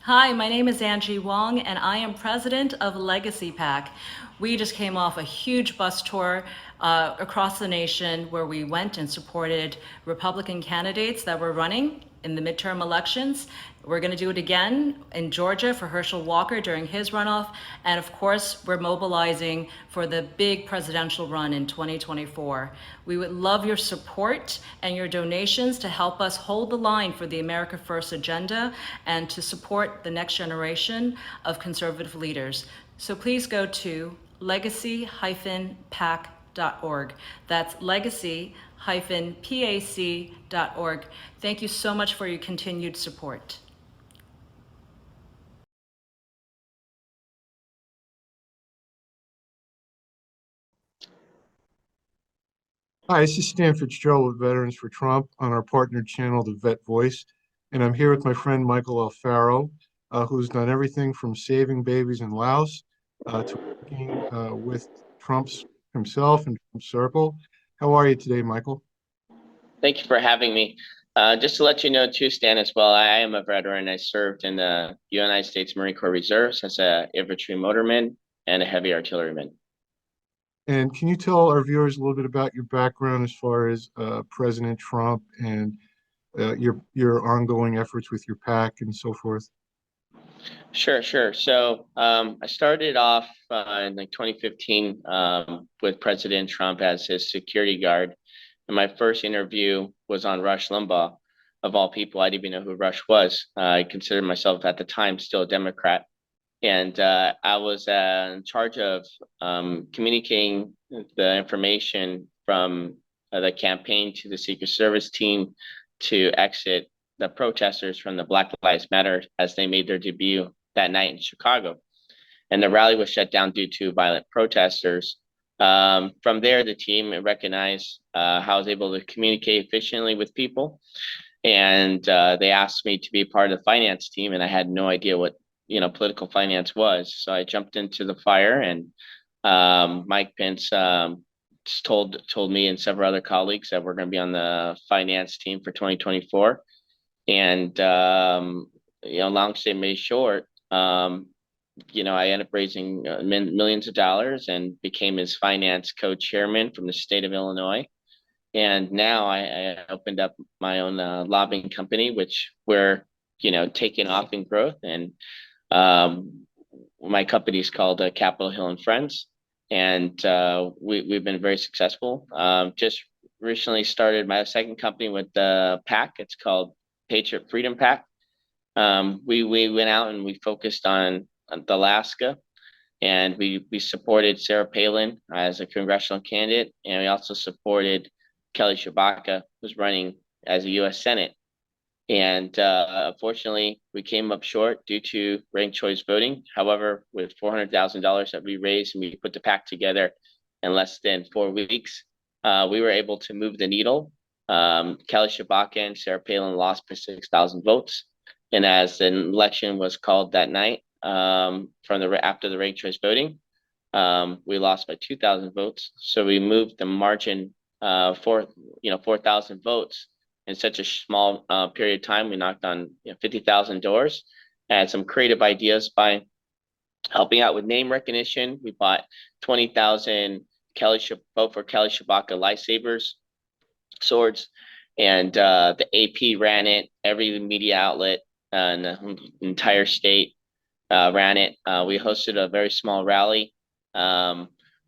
Hi, my name is Angie Wong, and I am president of Legacy PAC. We just came off a huge bus tour across the nation where we went and supported Republican candidates that were running in the midterm elections. We're going to do it again in Georgia for Herschel Walker during his runoff. And of course, we're mobilizing for the big presidential run in 2024. We would love your support and your donations to help us hold the line for the America First agenda and to support the next generation of conservative leaders. So please go to legacy-pac.org. That's legacy-pac.org. Thank you so much for your continued support. Hi, this is Stan Fitzgerald with Veterans for Trump on our partner channel, The Vet Voice. And I'm here with my friend Michael Alfaro, who's done everything from saving babies in Laos to working with Trump's himself and Trump's Circle. How are you today, Michael? Thank you for having me. Just to let you know too, Stan, as well, I am a veteran. I served in the United States Marine Corps Reserves as a infantry motorman and a heavy artilleryman. And can you tell our viewers a little bit about your background as far as President Trump and your ongoing efforts with your PAC and so forth? Sure. So I started off in like 2015 with President Trump as his security guard. And my first interview was on Rush Limbaugh, of all people. I didn't even know who Rush was. I considered myself at the time still a Democrat. And I was in charge of communicating the information from the campaign to the Secret Service team to exit the protesters from the Black Lives Matter as they made their debut that night in Chicago. And the rally was shut down due to violent protesters. From there, the team recognized how I was able to communicate efficiently with people. And they asked me to be part of the finance team, and I had no idea what political finance was. So I jumped into the fire, and Mike Pence told me and several other colleagues that we're going to be on the finance team for 2024. And long story made short, I ended up raising millions of dollars and became his finance co-chairman from the state of Illinois. And now I opened up my own lobbying company, which we're taking off in growth. And my company is called Capitol Hill and Friends, and we've been very successful. Just recently started my second company with the PAC. It's called Patriot Freedom PAC. We went out and we focused on Alaska, and we supported Sarah Palin as a congressional candidate, and we also supported Kelly Tshibaka, who's running as a U.S. Senate. And unfortunately, we came up short due to ranked choice voting. However, with $400,000 that we raised and we put the PAC together in less than 4 weeks, we were able to move the needle. Kelly Tshibaka and Sarah Palin lost by 6,000 votes. And as the election was called that night, after the ranked choice voting, we lost by 2,000 votes. So we moved the margin 4,000 votes in such a small period of time. We knocked on 50,000 doors, had some creative ideas by helping out with name recognition. We bought 20,000 vote for Kelly Tshibaka lightsabers, swords, and the AP ran it. Every media outlet in the entire state ran it. We hosted a very small rally,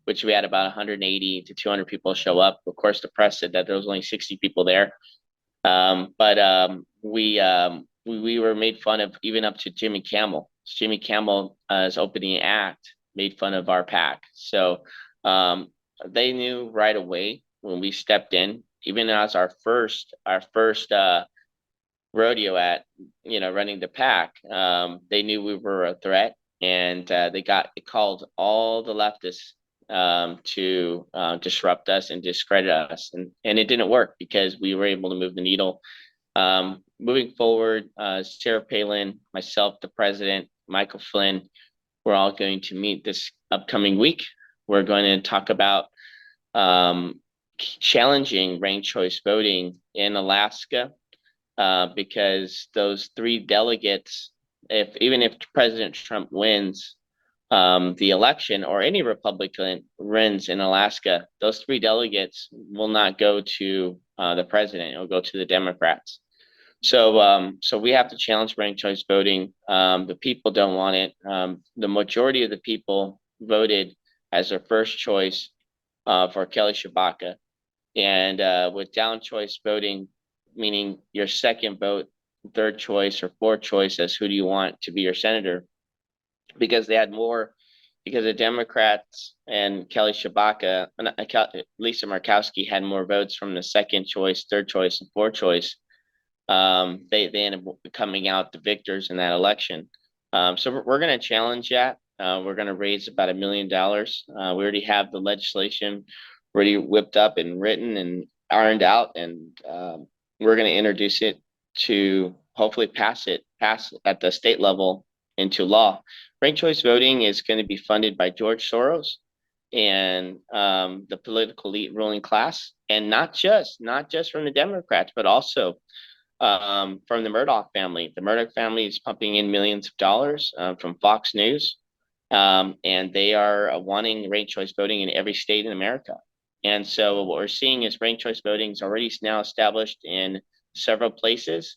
which we had about 180 to 200 people show up. Of course, the press said that there was only 60 people there. But we were made fun of even up to Jimmy Kimmel. Jimmy Kimmel, as opening act, made fun of our PAC. So they knew right away when we stepped in, even as our first rodeo at running the PAC. They knew we were a threat, and they called all the leftists to disrupt us and discredit us, and it didn't work because we were able to move the needle. Moving forward, Sarah Palin, myself, the president, Michael Flynn, we're all going to meet this upcoming week. We're going to talk about challenging ranked choice voting in Alaska, because those 3 delegates even if President Trump wins the election, or any Republican wins in Alaska, those 3 delegates will not go to the president. It will go to the Democrats. So we have to challenge ranked choice voting. The people don't want it. The majority of the people voted as their first choice for Kelly Tshibaka. And with down choice voting, meaning your second vote, third choice, or fourth choice as who do you want to be your senator, because the Democrats and Kelly Tshibaka, Lisa Murkowski had more votes from the second choice, third choice, and fourth choice. They ended up coming out the victors in that election. So we're going to challenge that. We're going to raise about $1 million. We already have the legislation already whipped up and written and ironed out, and we're going to introduce it to hopefully pass at the state level into law. Ranked choice voting is going to be funded by George Soros and the political elite ruling class, and not just from the Democrats, but also from the Murdoch family. The Murdoch family is pumping in millions of dollars from Fox News, and they are wanting ranked choice voting in every state in America. And so what we're seeing is ranked choice voting is already now established in several places.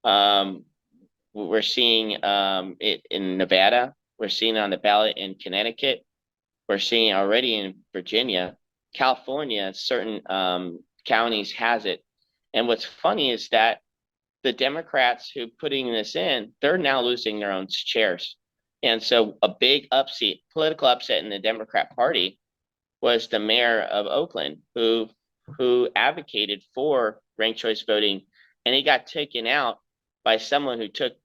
We're seeing it in Nevada. We're seeing it on the ballot in Connecticut. We're seeing it already in Virginia. California, certain counties has it. And what's funny is that the Democrats who putting this in, they're now losing their own chairs. And so a big political upset in the Democrat Party was the mayor of Oakland, who advocated for ranked choice voting, and he got taken out by someone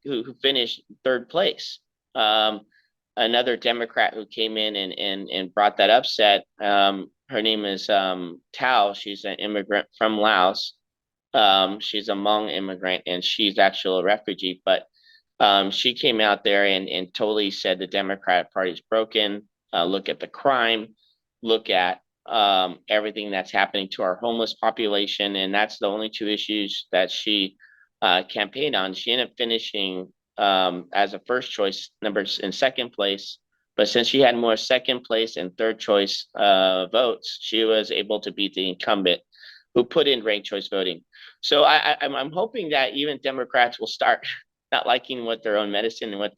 who finished third place. Another Democrat who came in and brought that upset. Her name is Tao. She's an immigrant from Laos. She's a Hmong immigrant, and she's actually a refugee, but she came out there and totally said the Democratic Party is broken. Look at the crime, look at everything that's happening to our homeless population, and that's the only 2 issues that she campaigned on. She ended up finishing as a first choice numbers in second place, but since she had more second place and third choice votes, she was able to beat the incumbent who put in ranked choice voting. So I'm hoping that even Democrats will start not liking what their own medicine and what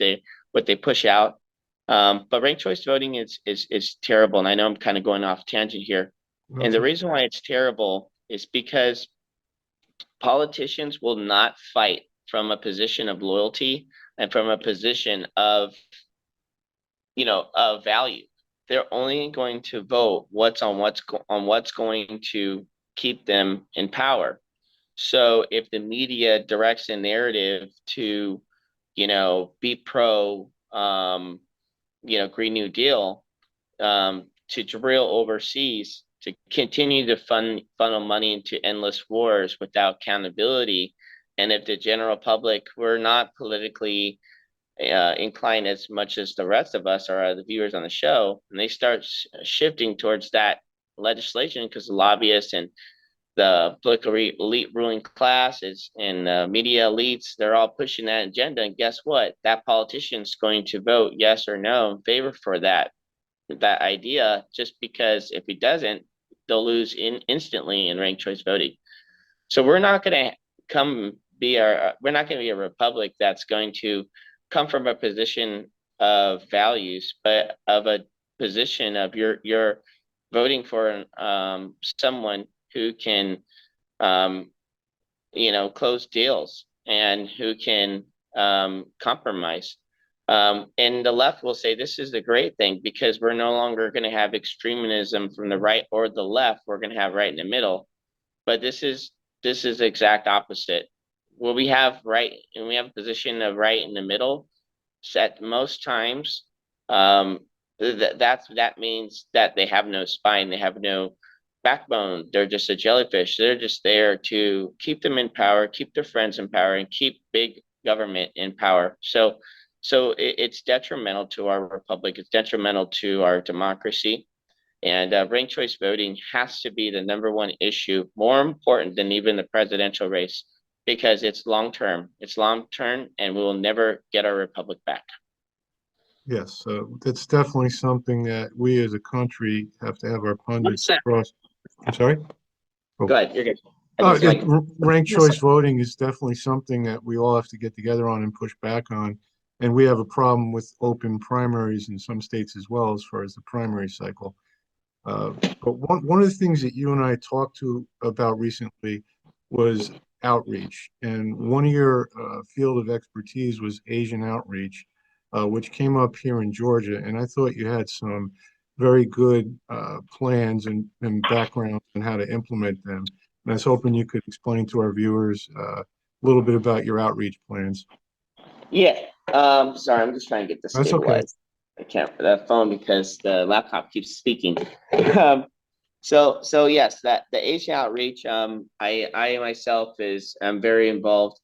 they push out. But ranked choice voting is terrible, and I know I'm kind of going off tangent here. And the reason why it's terrible is because politicians will not fight from a position of loyalty and from a position of value. They're only going to vote what's going to keep them in power. So if the media directs a narrative to, be pro, Green New Deal, to drill overseas, to continue to funnel money into endless wars without accountability, and if the general public were not politically inclined as much as the rest of us or the viewers on the show, and they start shifting towards that legislation because the lobbyists and the political elite ruling classes and media elites, they're all pushing that agenda. And guess what? That politician's going to vote yes or no in favor for that idea, just because if he doesn't, they'll lose instantly in ranked choice voting. So we're not going to be a republic that's going to come from a position of values, but of a position of you're voting for someone who can close deals and who can compromise. And the left will say this is the great thing, because we're no longer going to have extremism from the right or the left. We're going to have right in the middle. But this is the exact opposite. Where we have right, and we have a position of right in the middle, at most times, that means that they have no spine, they have no backbone. They're just a jellyfish. They're just there to keep them in power, keep their friends in power, and keep big government in power. So it's detrimental to our republic. It's detrimental to our democracy. And ranked choice voting has to be the #1 issue, more important than even the presidential race. because it's long term. It's long term, and we will never get our republic back. Yes, that's definitely something that we as a country have to have our pundits across. I'm sorry? Oh. Go ahead, you're good. Ranked choice voting is definitely something that we all have to get together on and push back on. And we have a problem with open primaries in some states as well, as far as the primary cycle. But one of the things that you and I talked about recently was outreach. And one of your field of expertise was Asian outreach, which came up here in Georgia. And I thought you had some very good plans and background on how to implement them. And I was hoping you could explain to our viewers a little bit about your outreach plans. Yeah. Sorry, I'm just trying to get this That's okay. stabilized. I can't that phone because the laptop keeps speaking. So yes, that the Asian outreach. I myself I'm very involved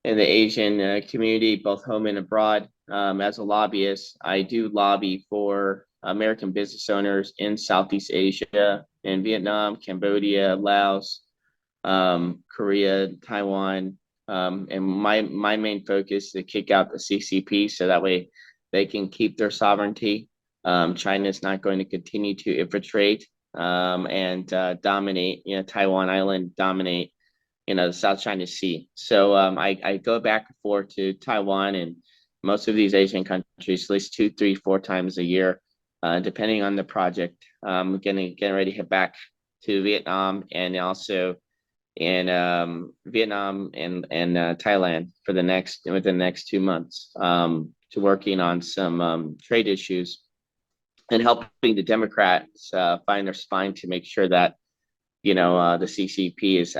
in the Asian community, both home and abroad. As a lobbyist, I do lobby for American business owners in Southeast Asia, in Vietnam, Cambodia, Laos, Korea, Taiwan, and my main focus is to kick out the CCP so that way they can keep their sovereignty. China is not going to continue to infiltrate and dominate, Taiwan Island, dominate, the South China Sea. So I go back and forth to Taiwan and most of these Asian countries at least 2, 3, 4 times a year, depending on the project. Getting ready to head back to Vietnam and also in Vietnam and Thailand for within the next 2 months, to working on some trade issues and helping the Democrats find their spine to make sure that the CCP is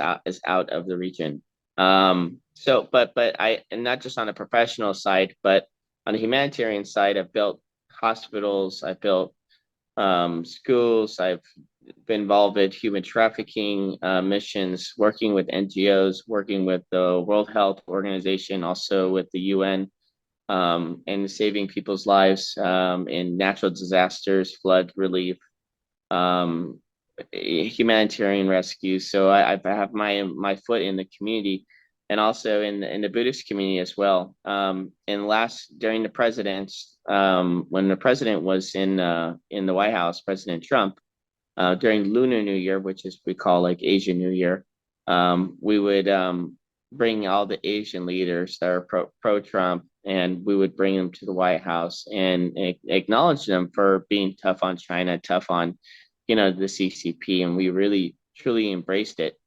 out of the region. But and not just on a professional side, but on the humanitarian side, I've built hospitals, I've built schools, I've been involved with human trafficking missions, working with NGOs, working with the World Health Organization, also with the UN, and saving people's lives in natural disasters, flood relief, um, humanitarian rescue. So I have my foot in the community, and also in the Buddhist community as well. During the president's when the president was in the White House, President Trump, during Lunar New Year, which is we call like Asian New Year, we would bring all the Asian leaders that are pro Trump, and we would bring them to the White House and acknowledge them for being tough on China, tough on the CCP, and we really truly embraced it.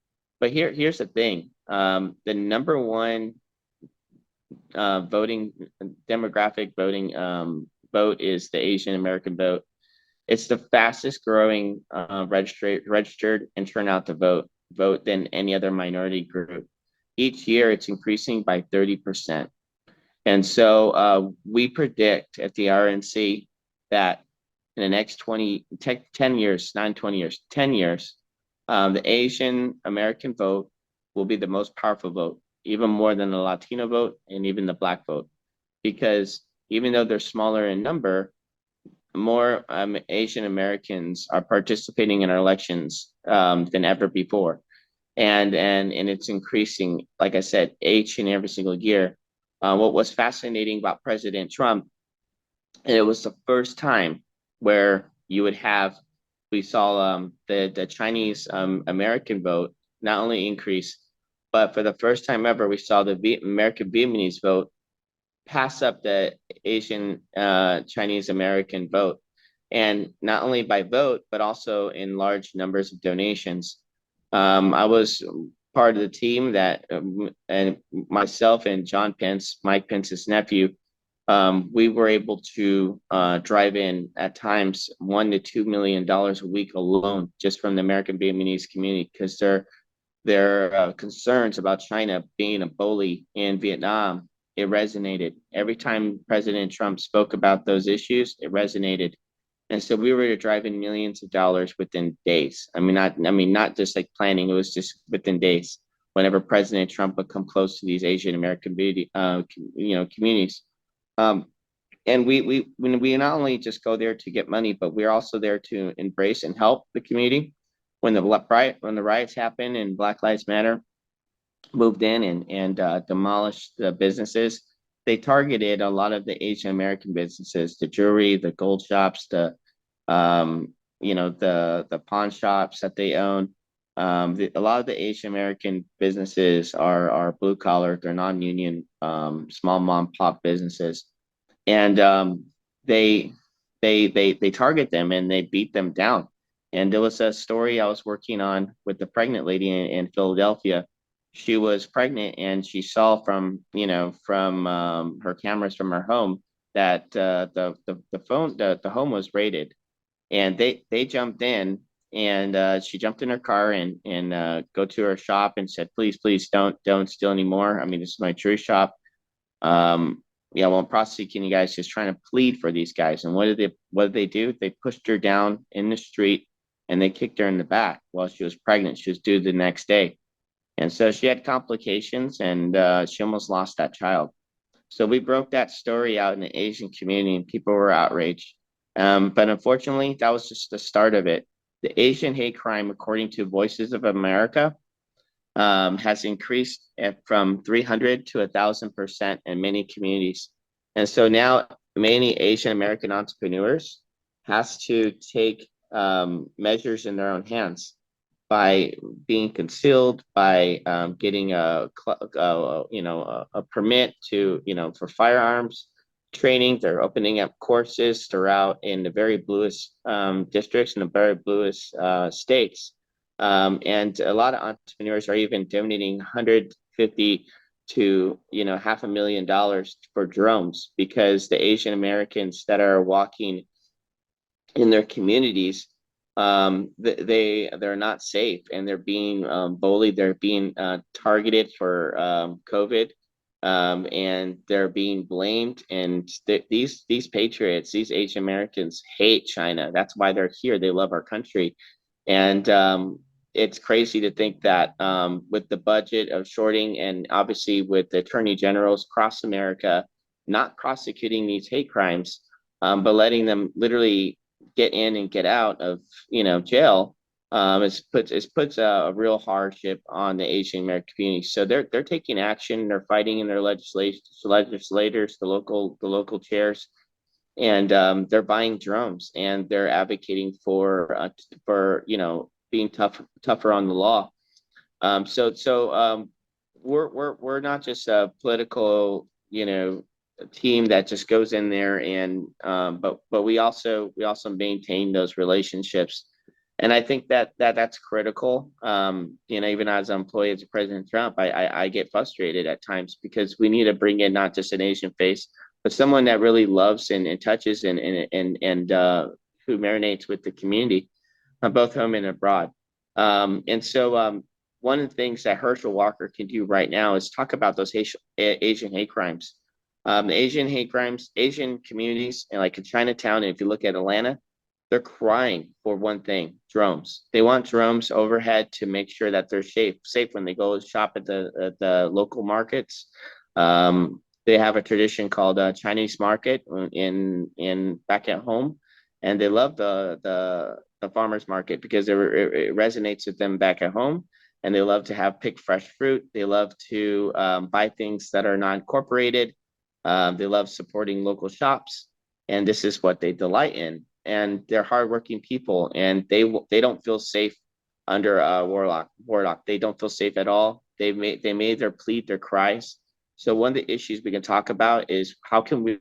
But here's the thing: the number one demographic voting vote is the Asian American vote. It's the fastest growing registered and turnout to vote than any other minority group. Each year, it's increasing by 30%. And so we predict at the RNC that in the next 10 years, not 20 years, 10 years, the Asian American vote will be the most powerful vote, even more than the Latino vote and even the Black vote. Because even though they're smaller in number, more Asian Americans are participating in our elections than ever before. And it's increasing, like I said, each and every single year. What was fascinating about President Trump, and it was the first time where we saw the Chinese American vote not only increase, but for the first time ever, we saw the American Vietnamese vote pass up the Asian Chinese American vote. And not only by vote, but also in large numbers of donations. I was part of the team that, and myself and John Pence, Mike Pence's nephew, we were able to drive in at times $1 to $2 million a week alone just from the American Vietnamese community, because their concerns about China being a bully in Vietnam, it resonated. Every time President Trump spoke about those issues, it resonated. And so we were to drive in millions of dollars within days. Not just like planning, it was just within days. Whenever President Trump would come close to these Asian American communities. And we not only just go there to get money, but we're also there to embrace and help the community. When the riots happen and Black Lives Matter, moved in and demolished the businesses. They targeted a lot of the Asian American businesses, the jewelry, the gold shops, um, the pawn shops that they own. A lot of the Asian American businesses are blue collar, they're non-union, small mom pop businesses, and they they target them and they beat them down. And there was a story I was working on with the pregnant lady in Philadelphia. She was pregnant and she saw from from her cameras from her home that the home was raided, and they jumped in, and she jumped in her car and go to her shop and said, please don't steal anymore. I mean, this is my true shop. um, yeah, well, prosecuting you guys, just trying to plead for these guys. And what did they do? They pushed her down in the street and they kicked her in the back while she was pregnant. She was due the next day. And so she had complications, and she almost lost that child. So we broke that story out in the Asian community and people were outraged. But unfortunately, that was just the start of it. The Asian hate crime, according to Voices of America, has increased from 300 to 1,000% in many communities. And so now many Asian American entrepreneurs has to take measures in their own hands by being concealed, by getting a permit to, for firearms training. They're opening up courses throughout in the very bluest districts and the very bluest states. And a lot of entrepreneurs are even donating 150 to $500,000 for drones, because the Asian Americans that are walking in their communities, they're not safe, and they're being bullied, they're being targeted for COVID, and they're being blamed. And these patriots, these Asian Americans hate China. That's why they're here. They love our country. And it's crazy to think that with the budget of shorting, and obviously with the attorney generals across America not prosecuting these hate crimes, but letting them literally get in and get out of jail, it puts a real hardship on the Asian American community. So they're taking action. They're fighting in their legislators, the local chairs, and they're buying drones, and they're advocating for being tougher on the law. So we're not just a political team that just goes in there, and but we also maintain those relationships. And I think that's critical. Even as an employee of President Trump, I get frustrated at times, because we need to bring in not just an Asian face, but someone that really loves and touches and who marinates with the community, both home and abroad. And so one of the things that Herschel Walker can do right now is talk about those Asian hate crimes. The Asian hate crimes, Asian communities, and like in Chinatown, and if you look at Atlanta, they're crying for one thing: drones. They want drones overhead to make sure that they're safe when they go shop at the local markets. They have a tradition called Chinese market in back at home, and they love the farmers market because it resonates with them back at home. And they love to have pick fresh fruit. They love to buy things that are non-incorporated. They love supporting local shops, and this is what they delight in. And they're hardworking people, and they don't feel safe under Warlock. They don't feel safe at all. They made their plead, their cries. So one of the issues we can talk about is how can we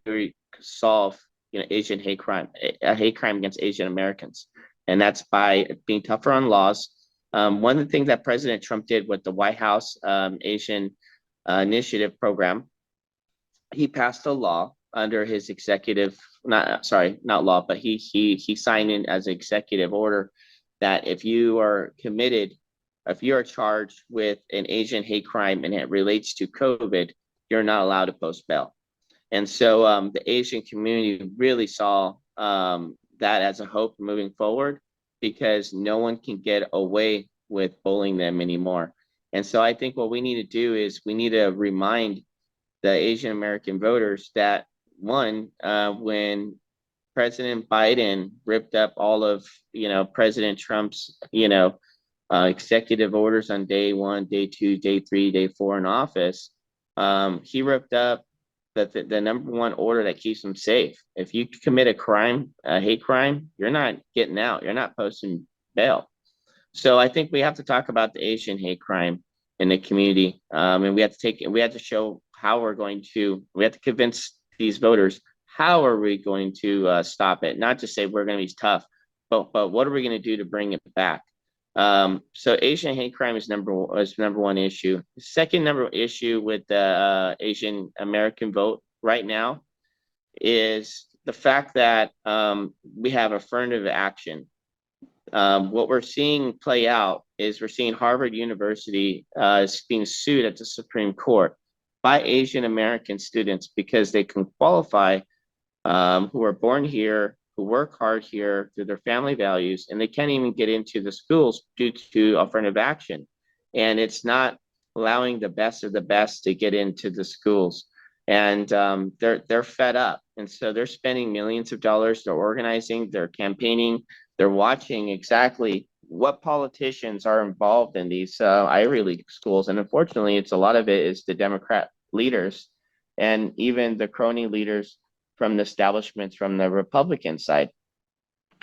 solve Asian hate crime, a hate crime against Asian Americans, and that's by being tougher on laws. One of the things that President Trump did with the White House Asian Initiative program, he passed a law under his executive, not law, but he signed in as an executive order that if you are charged with an Asian hate crime and it relates to COVID, you're not allowed to post bail. And so the Asian community really saw that as a hope moving forward, because no one can get away with bullying them anymore. And so I think what we need to do is we need to remind the Asian American voters that, one, when President Biden ripped up all of President Trump's executive orders on day 1, day 2, day 3, day 4 in office, he ripped up the number one order that keeps them safe. If you commit a crime, a hate crime, you're not getting out. You're not posting bail. So I think we have to talk about the Asian hate crime in the community, and we have to show how we have to convince these voters how are we going to stop it, not just say we're going to be tough, but what are we going to do to bring it back. So Asian hate crime is number one issue. The second number issue with the Asian American vote right now is the fact that we have affirmative action. What we're seeing play out is we're seeing Harvard University is being sued at the Supreme Court by Asian American students because they can qualify, who are born here, who work hard here through their family values, and they can't even get into the schools due to affirmative action. And it's not allowing the best of the best to get into the schools. And they're fed up. And so they're spending millions of dollars, they're organizing, they're campaigning, they're watching exactly what politicians are involved in these Ivy League schools. And unfortunately, it's a lot of it is the Democrat leaders and even the crony leaders from the establishments from the Republican side.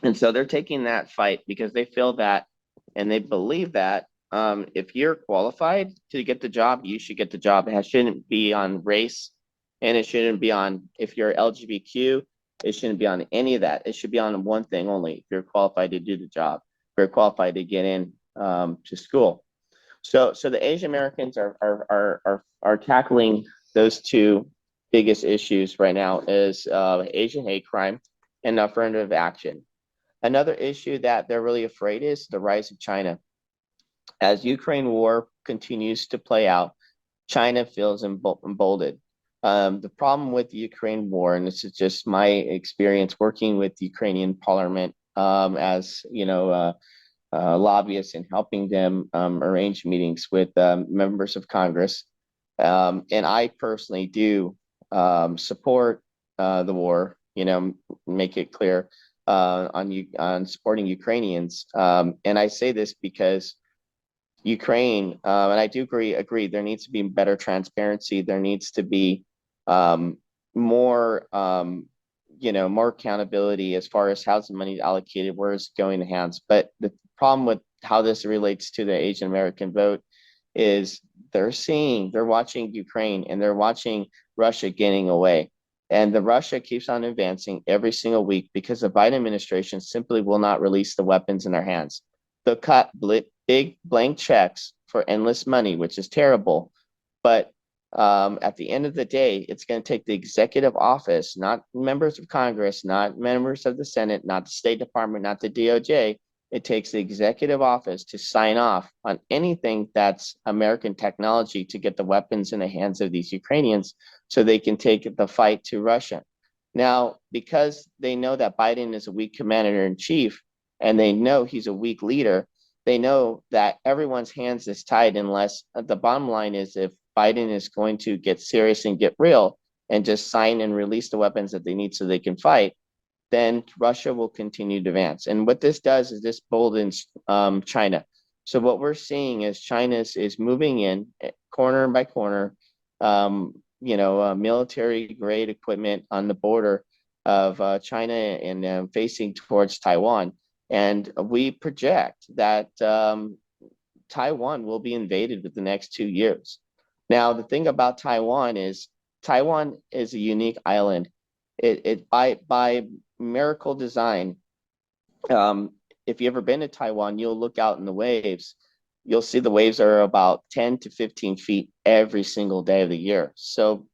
And so they're taking that fight because they feel that and they believe that if you're qualified to get the job, you should get the job. It shouldn't be on race, and it shouldn't be on if you're LGBTQ. It shouldn't be on any of that. It should be on one thing only: if you're qualified to do the job, if you're qualified to get in to school. So the Asian Americans are tackling those two biggest issues right now is Asian hate crime and affirmative action. Another issue that they're really afraid is the rise of China. As Ukraine war continues to play out, China feels emboldened. The problem with the Ukraine war, and this is just my experience working with the Ukrainian parliament as lobbyists and helping them arrange meetings with members of Congress. And I personally do support the war, make it clear on supporting Ukrainians. And I say this because Ukraine, and I do agree, there needs to be better transparency. There needs to be more, more accountability as far as how's the money allocated, where is it going to hands. But the problem with how this relates to the Asian American vote is they're watching Ukraine and they're watching Russia getting away. And the Russia keeps on advancing every single week because the Biden administration simply will not release the weapons in their hands. They'll cut big blank checks for endless money, which is terrible. But at the end of the day, it's going to take the executive office, not members of Congress, not members of the Senate, not the State Department, not the DOJ. It takes the executive office to sign off on anything that's American technology to get the weapons in the hands of these Ukrainians so they can take the fight to Russia. Now, because they know that Biden is a weak commander in chief and they know he's a weak leader, they know that everyone's hands is tied unless the bottom line is if Biden is going to get serious and get real and just sign and release the weapons that they need so they can fight, then Russia will continue to advance. And what this does is this boldens China. So what we're seeing is China is moving in corner by corner, military grade equipment on the border of China and facing towards Taiwan. And we project that Taiwan will be invaded within the next 2 years. Now, the thing about Taiwan is a unique island. It by miracle design. If you've ever been to Taiwan, you'll look out in the waves. You'll see the waves are about 10 to 15 feet every single day of the year. So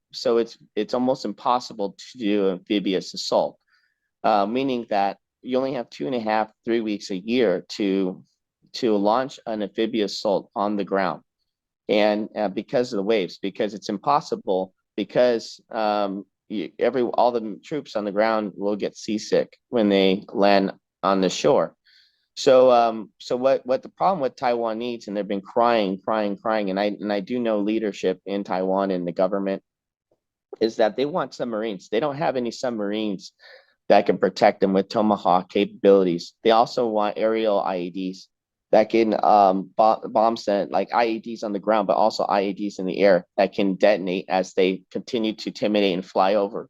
it's almost impossible to do amphibious assault, meaning that you only have 2.5, 3 weeks a year to launch an amphibious assault on the ground. And because of the waves, because it's impossible, because all the troops on the ground will get seasick when they land on the shore. So what the problem with Taiwan needs, and they've been crying, and I do know leadership in Taiwan and the government, is that they want submarines. They don't have any submarines that can protect them with Tomahawk capabilities. They also want aerial IEDs. that can bomb send like IEDs on the ground, but also IEDs in the air that can detonate as they continue to intimidate and fly over.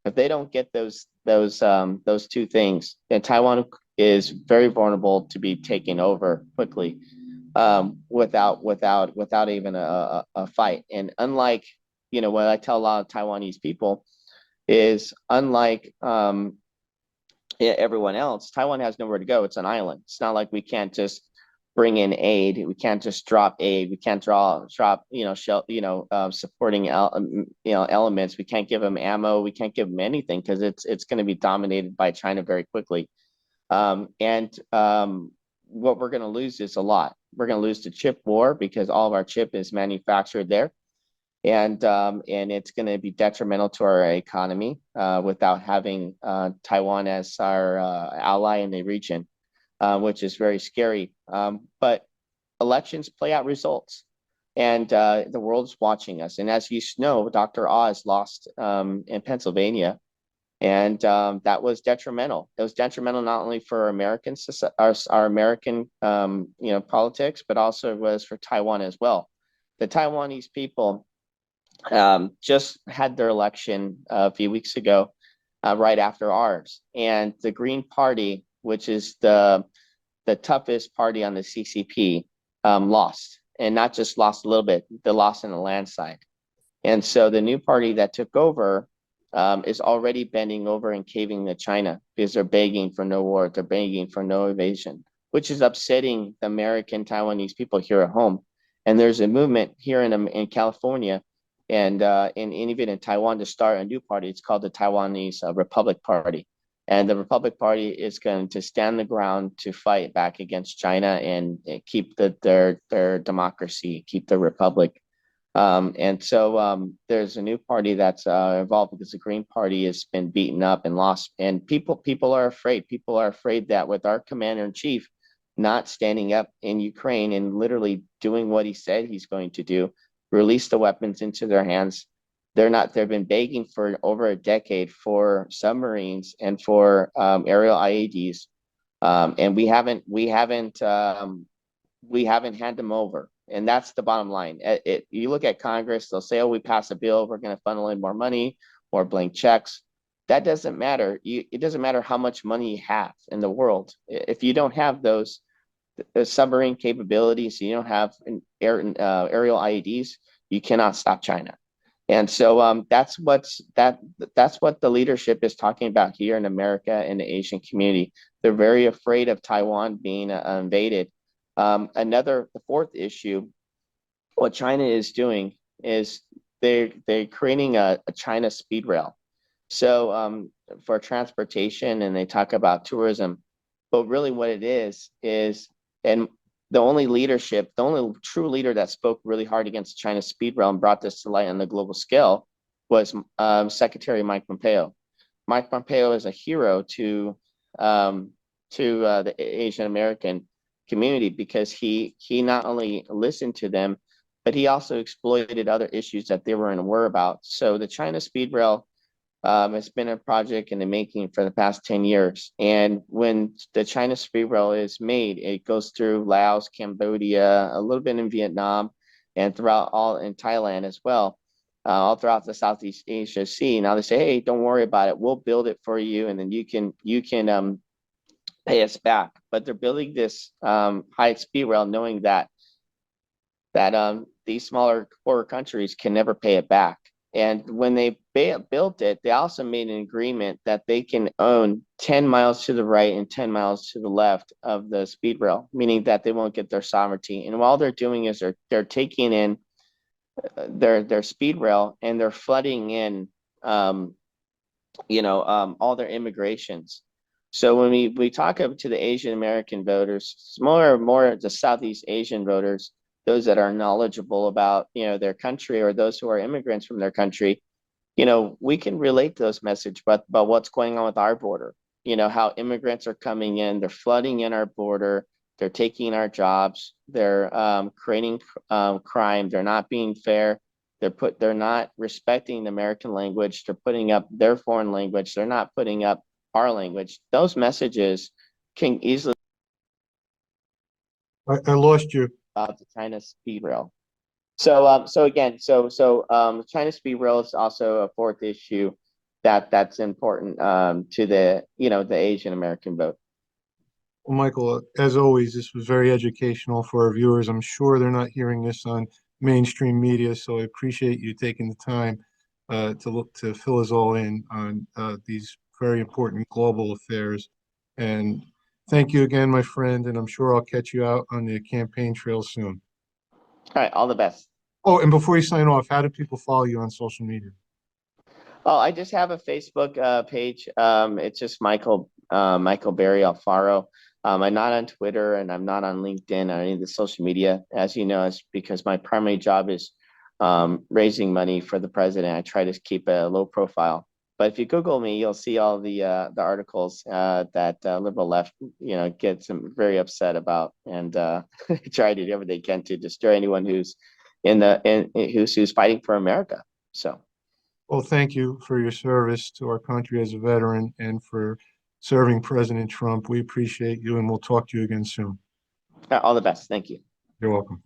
If they don't get those two things, then Taiwan is very vulnerable to be taken over quickly, without even a fight. And unlike, what I tell a lot of Taiwanese people is, unlike everyone else, Taiwan has nowhere to go. It's an island. It's not like we can't just bring in aid. We can't just drop aid. We can't drop, supporting, elements. We can't give them ammo. We can't give them anything because it's going to be dominated by China very quickly. And what we're going to lose is a lot. We're going to lose the chip war because all of our chip is manufactured there. And it's going to be detrimental to our economy without having Taiwan as our ally in the region, which is very scary. But elections play out results, and the world's watching us. And as you know, Dr. Oz lost in Pennsylvania, and that was detrimental. It was detrimental not only for Americans, our American politics, but also it was for Taiwan as well. The Taiwanese people just had their election a few weeks ago, right after ours. And the Green Party, which is the toughest party on the CCP, lost. And not just lost a little bit, they lost in a landslide. And so the new party that took over is already bending over and caving to China because they're begging for no war, they're begging for no invasion, which is upsetting the American Taiwanese people here at home. And there's a movement here in California and even in Taiwan to start a new party. It's called the Taiwanese Republic Party. And the Republic Party is going to stand the ground to fight back against China and keep their democracy, keep the republic. And so there's a new party that's involved because the Green Party has been beaten up and lost. And people are afraid. People are afraid that with our commander in chief not standing up in Ukraine and literally doing what he said he's going to do, release the weapons into their hands. They've been begging for over a decade for submarines and for aerial IEDs. And we haven't handed them over. And that's the bottom line. You look at Congress, they'll say, oh, we passed a bill, we're going to funnel in more money, more blank checks. That doesn't matter. It doesn't matter how much money you have in the world. If you don't have those submarine capabilities, you don't have aerial IEDs, you cannot stop China. And so that's what the leadership is talking about here in America and the Asian community. They're very afraid of Taiwan being invaded. The fourth issue, what China is doing is they're creating a China speed rail. So for transportation, and they talk about tourism, but really what it is, and the only true leader that spoke really hard against China's speed rail and brought this to light on the global scale was Secretary Mike Pompeo. Mike Pompeo is a hero to the Asian American community because he not only listened to them, but he also exploited other issues that they were unaware about. So the China speed rail has been a project in the making for the past 10 years. And when the China speed rail is made, it goes through Laos, Cambodia, a little bit in Vietnam, and throughout all in Thailand as well, all throughout the Southeast Asia Sea. Now they say, hey, don't worry about it. We'll build it for you, and then you can pay us back. But they're building this high speed rail knowing that these smaller, poorer countries can never pay it back. And when they built it, they also made an agreement that they can own 10 miles to the right and 10 miles to the left of the speed rail, meaning that they won't get their sovereignty. And all they're doing is they're taking in their speed rail and they're flooding in, all their immigrations. So when we talk up to the Asian American voters, more the Southeast Asian voters, those that are knowledgeable about their country, or those who are immigrants from their country, we can relate to those messages about what's going on with our border. How immigrants are coming in, they're flooding in our border, they're taking our jobs, they're creating crime, they're not being fair, they're not respecting the American language, they're putting up their foreign language, they're not putting up our language. Those messages can easily I lost you. The China speed rail. China speed rail is also a fourth issue that's important to the Asian American vote. Well, Michael, as always, this was very educational for our viewers. I'm sure they're not hearing this on mainstream media, so I appreciate you taking the time to fill us all in on these very important global affairs. And thank you again, my friend, and I'm sure I'll catch you out on the campaign trail soon. All right, all the best. Oh, and before you sign off, how do people follow you on social media? Oh, I just have a Facebook page. It's just Michael Berry Alfaro. I'm not on Twitter and I'm not on LinkedIn or any of the social media. As you know, it's because my primary job is raising money for the president. I try to keep a low profile. But if you Google me, you'll see all the articles that liberal left, gets very upset about, and try to do everything they can to destroy anyone who's who's fighting for America. So. Well, thank you for your service to our country as a veteran and for serving President Trump. We appreciate you, and we'll talk to you again soon. All the best. Thank you. You're welcome.